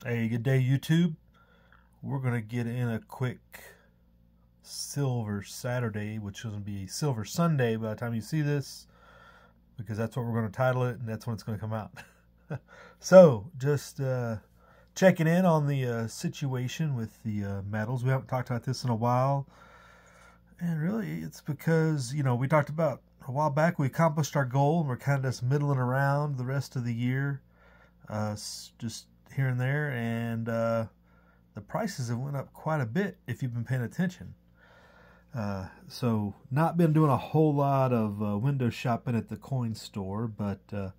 Hey, good day, YouTube. We're going to get in a quick Silver Saturday, which is going to be Silver Sunday by the time you see this, because that's what we're going to title it, and that's when it's going to come out. So, just checking in on the situation with the metals. We haven't talked about this in a while, and really it's because, we talked about a while back, we accomplished our goal, and we're kind of just middling around the rest of the year, just here and there, and the prices have went up quite a bit if you've been paying attention. So not been doing a whole lot of window shopping at the coin store, but there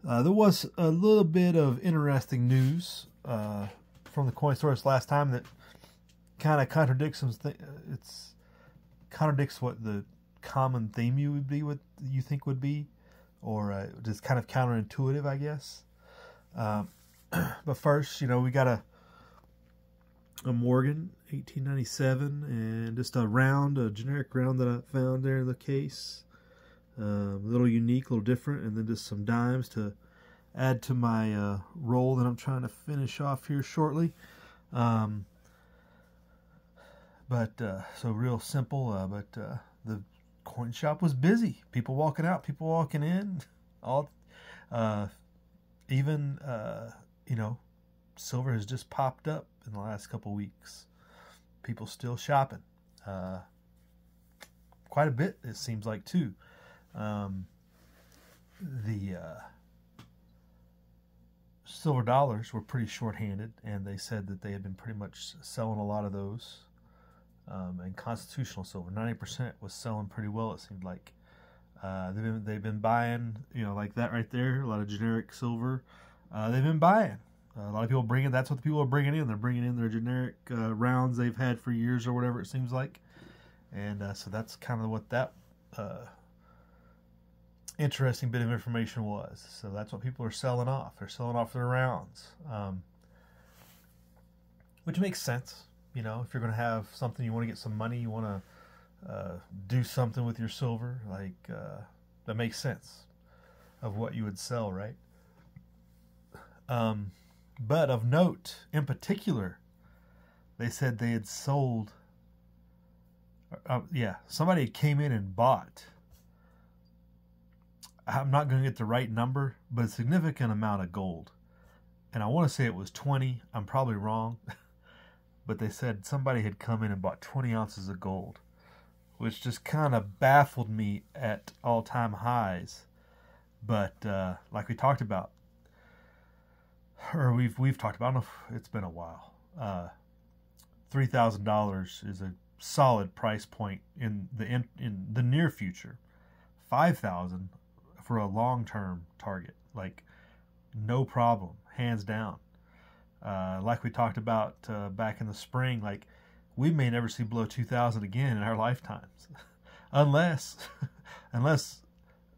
was a little bit of interesting news from the coin store this last time that kind of contradicts contradicts what the common theme you think would be, or just kind of counterintuitive, I guess. But first, we got a Morgan 1897 and just a generic round that I found there in the case. A little unique, a little different, and then just some dimes to add to my roll that I'm trying to finish off here shortly. So real simple, but the coin shop was busy. People walking out, people walking in, all even silver has just popped up in the last couple weeks. People still shopping. Quite a bit, it seems like, too. The silver dollars were pretty short-handed, and they said that they had been pretty much selling a lot of those. And constitutional silver, 90% was selling pretty well, it seemed like. They've been buying, like that right there, a lot of generic silver. They've been buying. A lot of people that's what the people are bringing in. They're bringing in their generic rounds they've had for years or whatever it seems like. And so that's kind of what that interesting bit of information was. So that's what people are selling off. They're selling off their rounds, which makes sense. If you're going to have something, you want to get some money, you want to do something with your silver, that makes sense of what you would sell, right? But of note, in particular, they said they had sold, somebody came in and bought, I'm not going to get the right number, but a significant amount of gold. And I want to say it was 20, I'm probably wrong, but they said somebody had come in and bought 20 ounces of gold, which just kind of baffled me at all-time highs. But like we talked about, or we've talked about, I don't know if it's been a while, $3,000 is a solid price point in the near future. $5,000 for a long-term target, no problem, hands down. Like we talked about back in the spring, we may never see below 2,000 again in our lifetimes, unless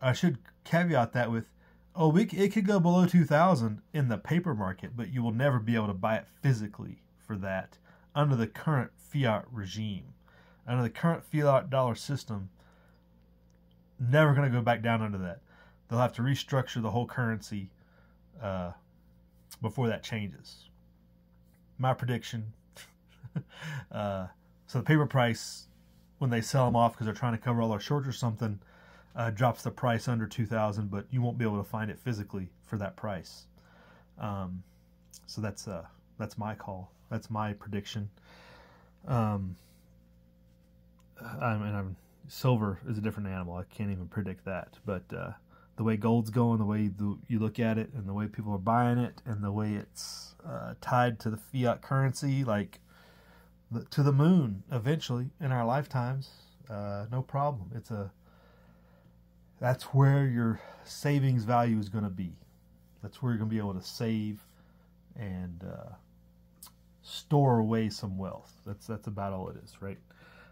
I should caveat that with, it could go below 2,000 in the paper market, but you will never be able to buy it physically for that under the current fiat regime. Under the current fiat dollar system, never going to go back down under that. They'll have to restructure the whole currency before that changes. My prediction. So the paper price, when they sell them off because they're trying to cover all our shorts or something, drops the price under 2,000, but you won't be able to find it physically for that price. So that's my call. That's my prediction. Silver is a different animal. I can't even predict that. But the way gold's going, the way you look at it, and the way people are buying it, and the way it's tied to the fiat currency, to the moon eventually in our lifetimes, no problem. That's where your savings value is going to be. That's where you're going to be able to save and store away some wealth. That's about all it is, right?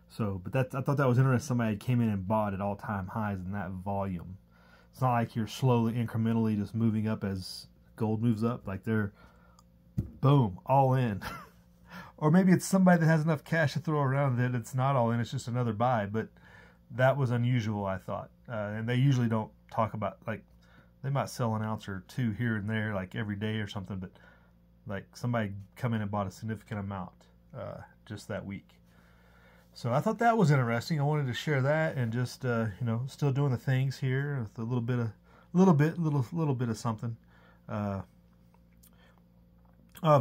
So, but I thought that was interesting. Somebody came in and bought at all-time highs in that volume. It's not like you're slowly, incrementally just moving up as gold moves up. They're, boom, all in. Or maybe it's somebody that has enough cash to throw around that it's not all in, it's just another buy. But that was unusual, I thought. And they usually don't talk about, they might sell an ounce or two here and there, every day or something. But Like somebody come in and bought a significant amount just that week. So I thought that was interesting. I wanted to share that, and just you know, still doing the things here with a little bit of something of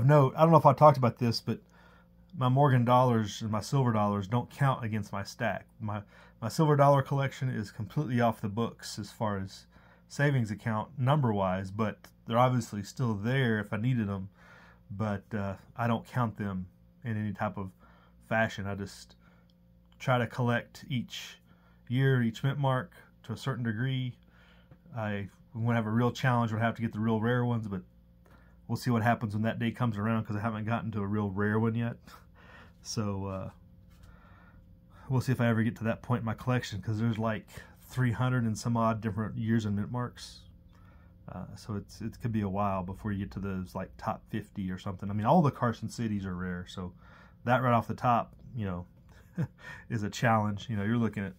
note. I don't know if I talked about this, but my Morgan dollars and my silver dollars don't count against my stack. My silver dollar collection is completely off the books as far as savings account number wise, but they're obviously still there if I needed them. But I don't count them in any type of fashion. I just try to collect each year, each mint mark to a certain degree. I want to have a real challenge, would have to get the real rare ones, but we'll see what happens when that day comes around, because I haven't gotten to a real rare one yet. So we'll see if I ever get to that point in my collection, because there's like 300 and some odd different years and mint marks. So it could be a while before you get to those like top 50 or something. I mean, all the Carson cities are rare, so that right off the top, you know, is a challenge. You know, you're looking at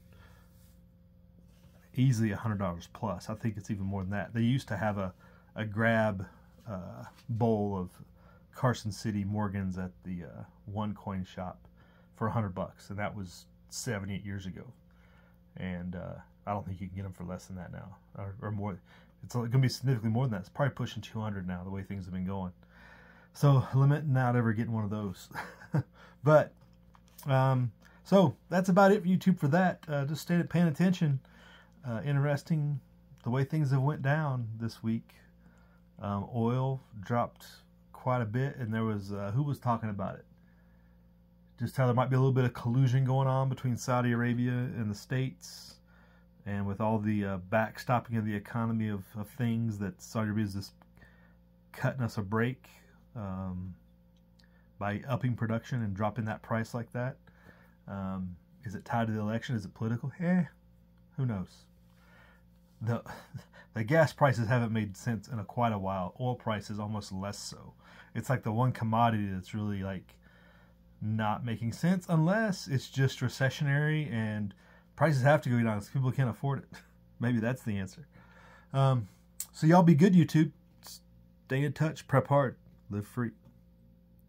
easily $100 plus. I think it's even more than that. They used to have a grab bowl of Carson City Morgans at the one coin shop for $100, and that was 7-8 years ago. And I don't think you can get them for less than that now, or more. It's going to be significantly more than that. It's probably pushing 200 now, the way things have been going. So limiting out ever getting one of those. But so that's about it for YouTube for that. Just stay paying attention. Interesting the way things have went down this week. Oil dropped quite a bit, and there was who was talking about it? Just how there might be a little bit of collusion going on between Saudi Arabia and the States. And with all the backstopping of the economy of things, that Saudi Arabia is just cutting us a break by upping production and dropping that price like that. Is it tied to the election? Is it political? Who knows? The gas prices haven't made sense in quite a while. Oil prices almost less so. It's like the one commodity that's really like not making sense, unless it's just recessionary and prices have to go down because people can't afford it. Maybe that's the answer. So y'all be good, YouTube. Stay in touch. Prep hard. Live free.